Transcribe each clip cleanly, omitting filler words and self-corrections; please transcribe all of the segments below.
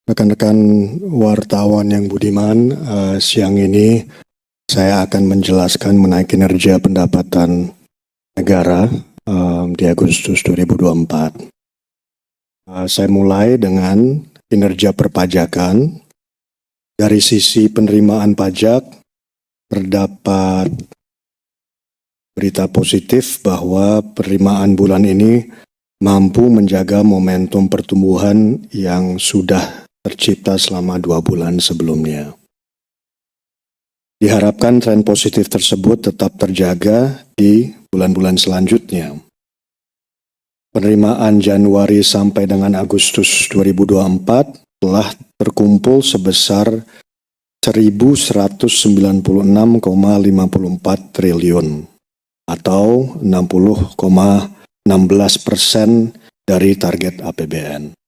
Rekan-rekan wartawan yang budiman, siang ini saya akan menjelaskan mengenai kinerja pendapatan negara di Agustus 2024. Saya mulai dengan kinerja perpajakan. Dari sisi penerimaan pajak, terdapat berita positif bahwa penerimaan bulan ini mampu menjaga momentum pertumbuhan yang sudah tercipta selama 2 bulan sebelumnya. Diharapkan tren positif tersebut tetap terjaga di bulan-bulan selanjutnya. Penerimaan Januari sampai dengan Agustus 2024 telah terkumpul sebesar 1.196,54 triliun atau 60,16% dari target APBN.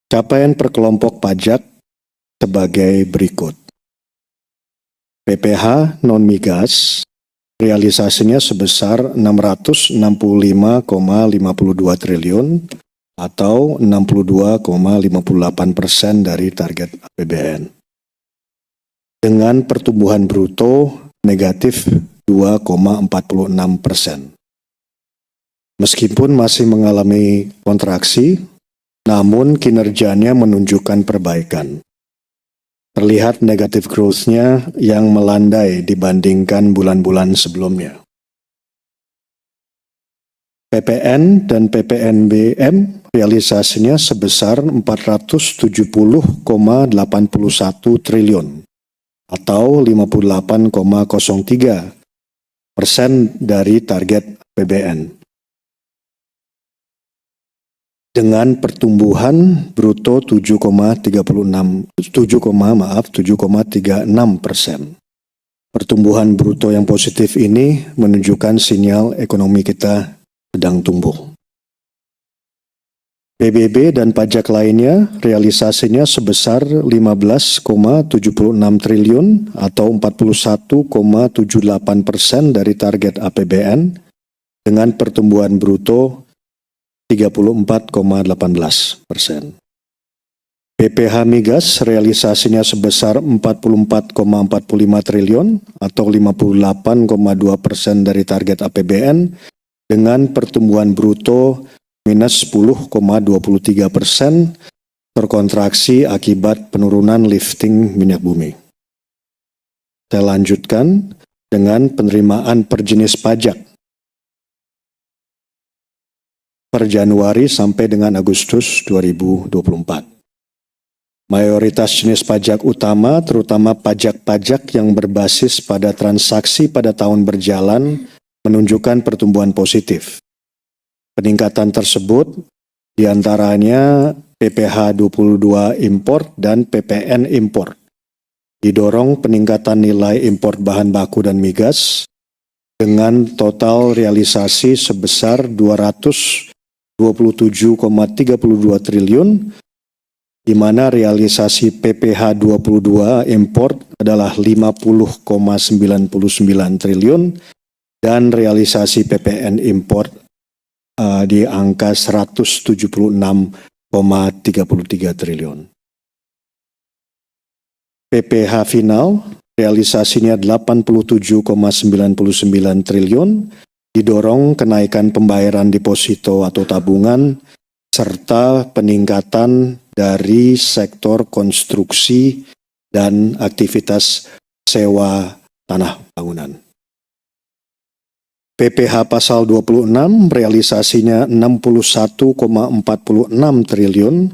Capaian per kelompok pajak sebagai berikut. PPh non-migas realisasinya sebesar 665,52 triliun atau 62,58% dari target APBN. Dengan pertumbuhan bruto negatif 2,46%. Meskipun masih mengalami kontraksi, namun kinerjanya menunjukkan perbaikan. Terlihat negatif growth-nya yang melandai dibandingkan bulan-bulan sebelumnya. PPN dan PPNBM realisasinya sebesar 470,81 triliun atau 58,03% dari target APBN. Dengan pertumbuhan bruto 7,36%. Pertumbuhan bruto yang positif ini menunjukkan sinyal ekonomi kita sedang tumbuh. PBB dan pajak lainnya realisasinya sebesar 15,76 triliun atau 41,78% dari target APBN dengan pertumbuhan bruto 34,18%. PPh migas realisasinya sebesar 44,45 triliun atau 58,2% dari target APBN dengan pertumbuhan bruto minus 10,23% terkontraksi akibat penurunan lifting minyak bumi. Saya lanjutkan dengan penerimaan per jenis pajak. Per Januari sampai dengan Agustus 2024. Mayoritas jenis pajak utama, terutama pajak-pajak yang berbasis pada transaksi pada tahun berjalan, menunjukkan pertumbuhan positif. Peningkatan tersebut diantaranya PPh 22 import dan PPN import. Didorong peningkatan nilai import bahan baku dan migas dengan total realisasi sebesar 227,32 triliun, di mana realisasi PPh 22 import adalah 50,99 triliun dan realisasi PPN import di angka 176,33 triliun. PPh final realisasinya 87,99 triliun, didorong kenaikan pembayaran deposito atau tabungan serta peningkatan dari sektor konstruksi dan aktivitas sewa tanah bangunan. PPh pasal 26 realisasinya 61,46 triliun,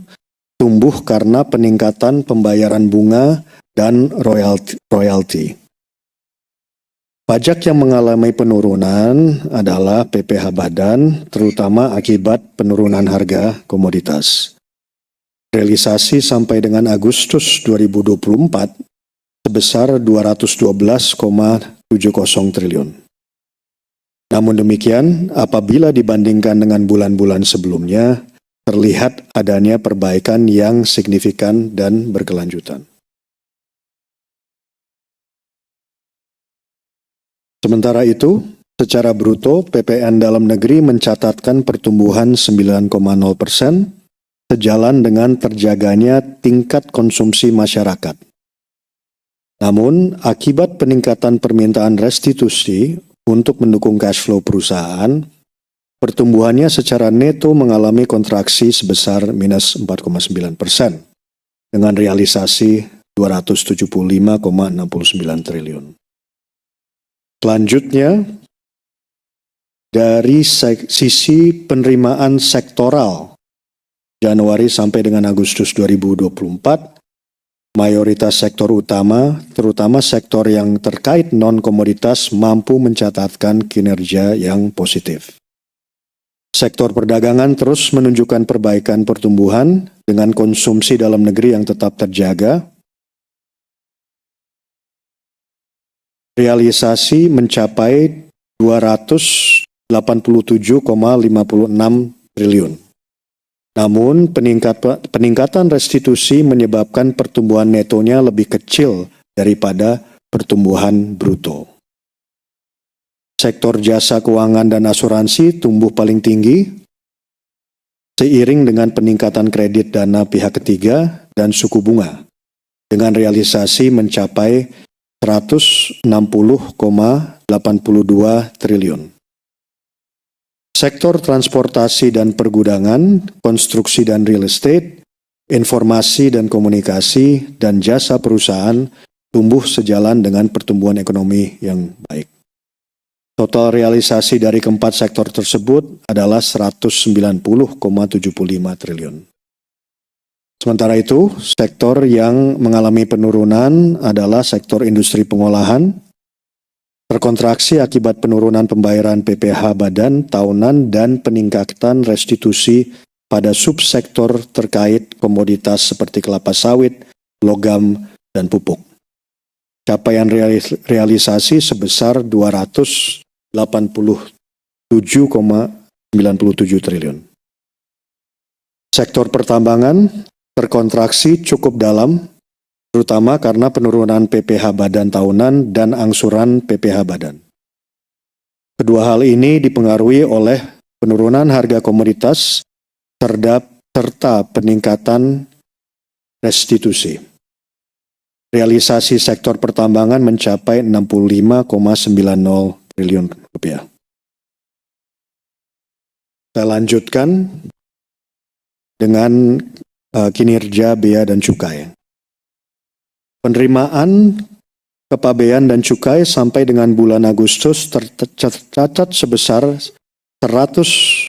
tumbuh karena peningkatan pembayaran bunga dan royalti. Pajak yang mengalami penurunan adalah PPh badan, terutama akibat penurunan harga komoditas. Realisasi sampai dengan Agustus 2024 sebesar 212,70 triliun. Namun demikian, apabila dibandingkan dengan bulan-bulan sebelumnya, terlihat adanya perbaikan yang signifikan dan berkelanjutan. Sementara itu, secara bruto, PPN dalam negeri mencatatkan pertumbuhan 9,0%, sejalan dengan terjaganya tingkat konsumsi masyarakat. Namun, akibat peningkatan permintaan restitusi untuk mendukung cash flow perusahaan, pertumbuhannya secara neto mengalami kontraksi sebesar minus 4,9% dengan realisasi 275,69 triliun. Selanjutnya, dari sisi penerimaan sektoral Januari sampai dengan Agustus 2024, mayoritas sektor utama, terutama sektor yang terkait non-komoditas, mampu mencatatkan kinerja yang positif. Sektor perdagangan terus menunjukkan perbaikan pertumbuhan dengan konsumsi dalam negeri yang tetap terjaga. Realisasi mencapai 287,56 triliun. Namun, peningkatan restitusi menyebabkan pertumbuhan netonya lebih kecil daripada pertumbuhan bruto. Sektor jasa keuangan dan asuransi tumbuh paling tinggi, seiring dengan peningkatan kredit dana pihak ketiga dan suku bunga, dengan realisasi mencapai 160,82 triliun. Sektor transportasi dan pergudangan, konstruksi dan real estate, informasi dan komunikasi, dan jasa perusahaan tumbuh sejalan dengan pertumbuhan ekonomi yang baik. Total realisasi dari keempat sektor tersebut adalah 190,75 triliun. Sementara itu, sektor yang mengalami penurunan adalah sektor industri pengolahan, terkontraksi akibat penurunan pembayaran PPh badan tahunan dan peningkatan restitusi pada subsektor terkait komoditas seperti kelapa sawit, logam, dan pupuk. Capaian realisasi sebesar 287,97 triliun. Sektor pertambangan terkontraksi cukup dalam, terutama karena penurunan PPh badan tahunan dan angsuran PPh badan. Kedua hal ini dipengaruhi oleh penurunan harga komoditas serta peningkatan restitusi. Realisasi sektor pertambangan mencapai 65,90 triliun rupiah. Saya lanjutkan dengan kinerja bea dan cukai. Penerimaan kepabean dan cukai sampai dengan bulan Agustus tercatat sebesar 183,2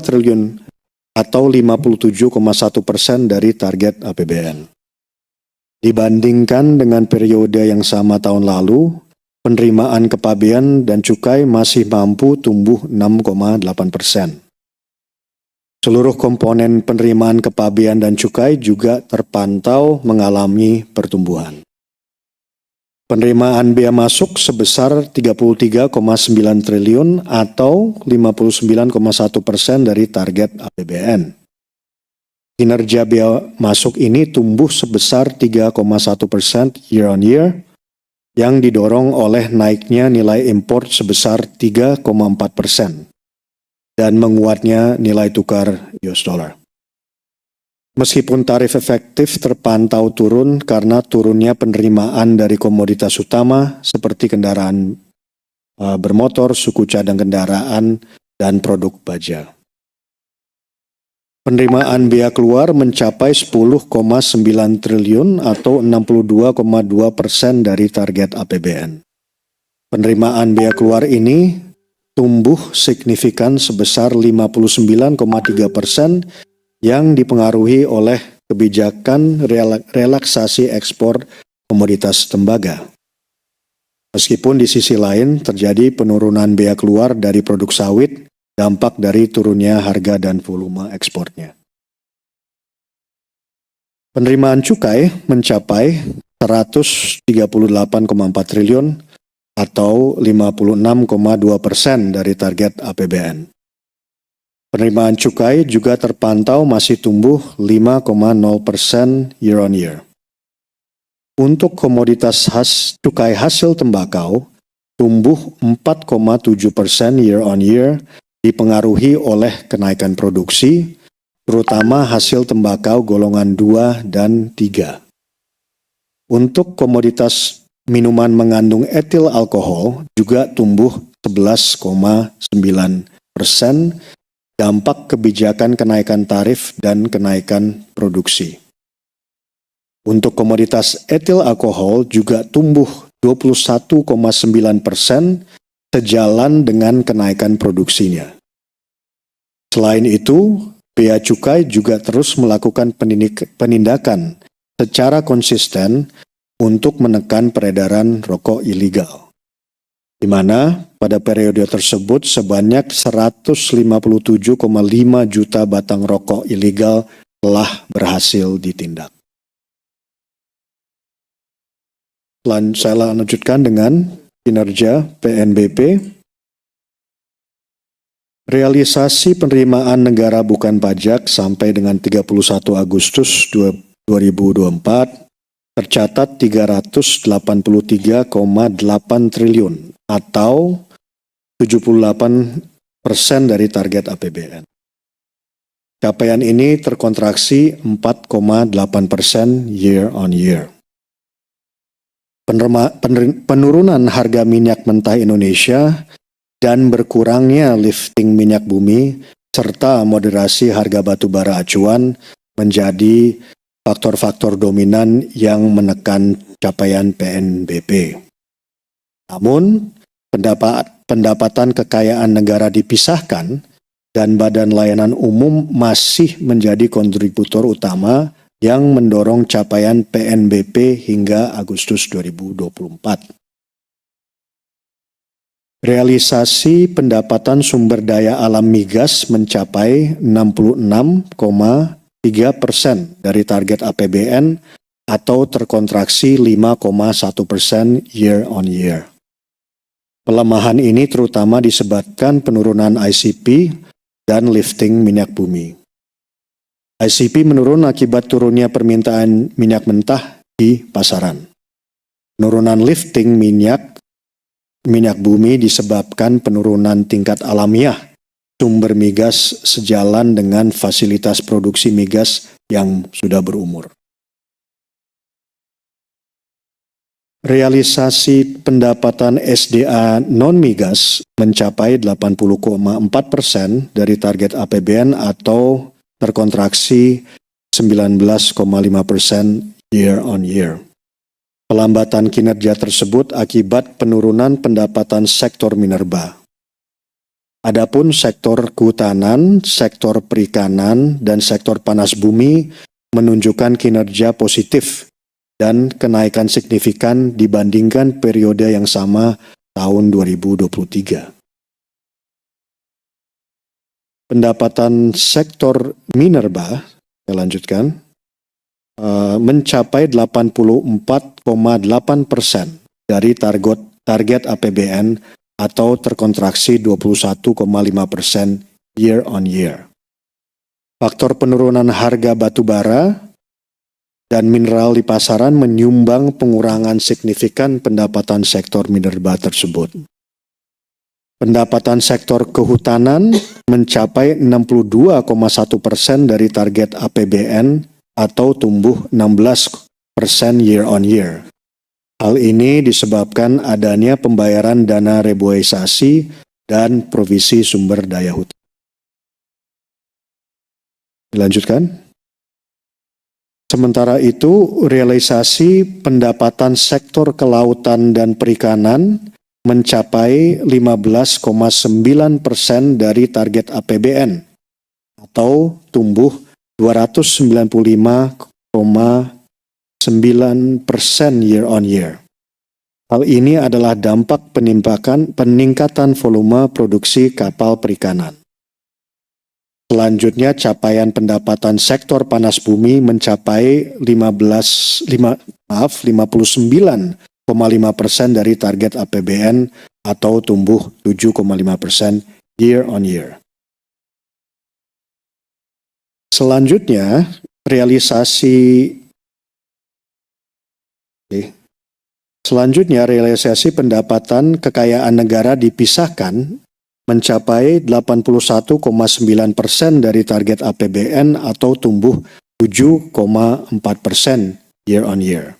triliun atau 57,1% dari target APBN. Dibandingkan dengan periode yang sama tahun lalu, penerimaan kepabean dan cukai masih mampu tumbuh 6,8%. Seluruh komponen penerimaan kepabean dan cukai juga terpantau mengalami pertumbuhan. Penerimaan bea masuk sebesar 33,9 triliun atau 59,1% dari target APBN. Kinerja bea masuk ini tumbuh sebesar 3,1% year on year, yang didorong oleh naiknya nilai impor sebesar 3,4%. Dan menguatnya nilai tukar US dollar. Meskipun tarif efektif terpantau turun karena turunnya penerimaan dari komoditas utama seperti kendaraan bermotor, suku cadang kendaraan, dan produk baja. Penerimaan bea keluar mencapai 10,9 triliun atau 62,2% dari target APBN. Penerimaan bea keluar ini tumbuh signifikan sebesar 59,3% yang dipengaruhi oleh kebijakan relaksasi ekspor komoditas tembaga. Meskipun di sisi lain terjadi penurunan bea keluar dari produk sawit, dampak dari turunnya harga dan volume ekspornya. Penerimaan cukai mencapai 138,4 triliun atau 56,2% dari target APBN. Penerimaan cukai juga terpantau masih tumbuh 5,0% year on year. Untuk komoditas cukai hasil tembakau tumbuh 4,7% year on year dipengaruhi oleh kenaikan produksi, terutama hasil tembakau golongan 2 dan 3. Untuk komoditas minuman mengandung etil alkohol juga tumbuh 11,9%, dampak kebijakan kenaikan tarif dan kenaikan produksi. Untuk komoditas etil alkohol juga tumbuh 21,9% sejalan dengan kenaikan produksinya. Selain itu, Bea Cukai juga terus melakukan penindakan secara konsisten untuk menekan peredaran rokok ilegal, di mana pada periode tersebut sebanyak 157,5 juta batang rokok ilegal telah berhasil ditindak. Saya lanjutkan dengan kinerja PNBP. Realisasi penerimaan negara bukan pajak sampai dengan 31 Agustus 2024 tercatat 383,8 triliun atau 78% dari target APBN. Capaian ini terkontraksi 4,8% year on year. Penurunan harga minyak mentah Indonesia dan berkurangnya lifting minyak bumi serta moderasi harga batu bara acuan menjadi faktor-faktor dominan yang menekan capaian PNBP. Namun, pendapatan kekayaan negara dipisahkan dan badan layanan umum masih menjadi kontributor utama yang mendorong capaian PNBP hingga Agustus 2024. Realisasi pendapatan sumber daya alam migas mencapai 66,3% dari target APBN atau terkontraksi 5,1% year on year. Pelemahan ini terutama disebabkan penurunan ICP dan lifting minyak bumi. ICP menurun akibat turunnya permintaan minyak mentah di pasaran. Penurunan lifting minyak bumi disebabkan penurunan tingkat alamiah sumber migas sejalan dengan fasilitas produksi migas yang sudah berumur. Realisasi pendapatan SDA non-migas mencapai 80,4% dari target APBN atau terkontraksi 19,5% year on year. Pelambatan kinerja tersebut akibat penurunan pendapatan sektor minerba. Adapun sektor kehutanan, sektor perikanan, dan sektor panas bumi menunjukkan kinerja positif dan kenaikan signifikan dibandingkan periode yang sama tahun 2023. Pendapatan sektor minerba, saya lanjutkan, mencapai 84,8% dari target APBN atau terkontraksi 21,5% year on year. Faktor penurunan harga batu bara dan mineral di pasaran menyumbang pengurangan signifikan pendapatan sektor minerba tersebut. Pendapatan sektor kehutanan mencapai 62,1% dari target APBN atau tumbuh 16% year on year. Hal ini disebabkan adanya pembayaran dana reboisasi dan provisi sumber daya hutan. Dilanjutkan. Sementara itu, realisasi pendapatan sektor kelautan dan perikanan mencapai 15,9% dari target APBN atau tumbuh 295,9% year on year. Hal ini adalah dampak peningkatan volume produksi kapal perikanan. Selanjutnya, capaian pendapatan sektor panas bumi mencapai 59,5% dari target APBN atau tumbuh 7,5% year on year. Selanjutnya, realisasi pendapatan kekayaan negara dipisahkan mencapai 81,9% dari target APBN atau tumbuh 7,4% year on year.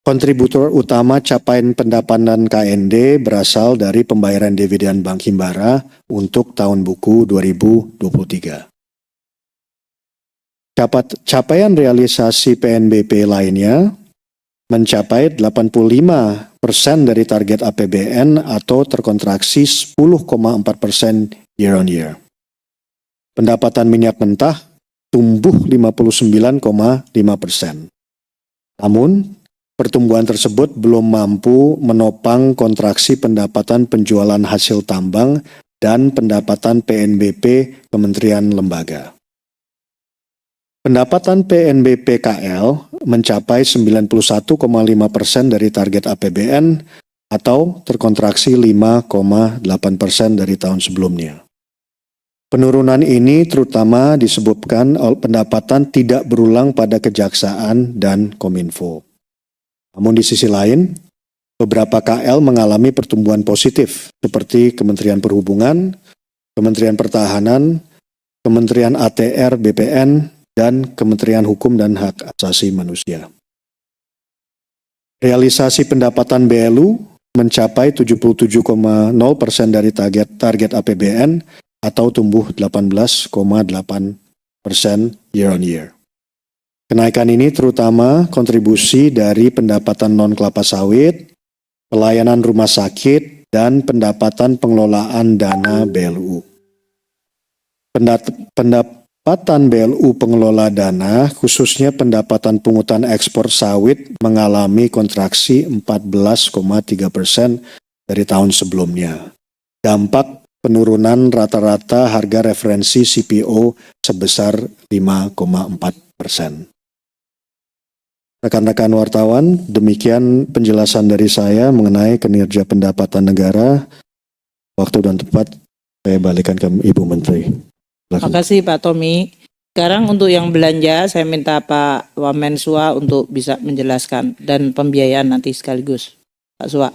Kontributor utama capaian pendapatan KND berasal dari pembayaran dividen Bank Himbara untuk tahun buku 2023. Capaian realisasi PNBP lainnya mencapai 85% dari target APBN atau terkontraksi 10,4% year on year. Pendapatan minyak mentah tumbuh 59,5%. Namun, pertumbuhan tersebut belum mampu menopang kontraksi pendapatan penjualan hasil tambang dan pendapatan PNBP Kementerian Lembaga. Pendapatan PNBP KL mencapai 91,5% dari target APBN atau terkontraksi 5,8% dari tahun sebelumnya. Penurunan ini terutama disebabkan oleh pendapatan tidak berulang pada Kejaksaan dan Kominfo. Namun di sisi lain, beberapa KL mengalami pertumbuhan positif seperti Kementerian Perhubungan, Kementerian Pertahanan, Kementerian ATR BPN, dan Kementerian Hukum dan Hak Asasi Manusia. Realisasi pendapatan BLU mencapai 77,0% dari target APBN atau tumbuh 18,8% year on year. Kenaikan ini terutama kontribusi dari pendapatan non-kelapa sawit, pelayanan rumah sakit, dan pendapatan pengelolaan dana BLU. Pendapatan BLU pengelola dana, khususnya pendapatan pungutan ekspor sawit, mengalami kontraksi 14,3% dari tahun sebelumnya. Dampak penurunan rata-rata harga referensi CPO sebesar 5,4%. Rekan-rekan wartawan, demikian penjelasan dari saya mengenai kinerja pendapatan negara. Waktu dan tempat saya balikan ke Ibu Menteri. Terima kasih Pak Tommy. Sekarang untuk yang belanja, saya minta Pak Wamensua untuk bisa menjelaskan dan pembiayaan nanti sekaligus. Pak Sua.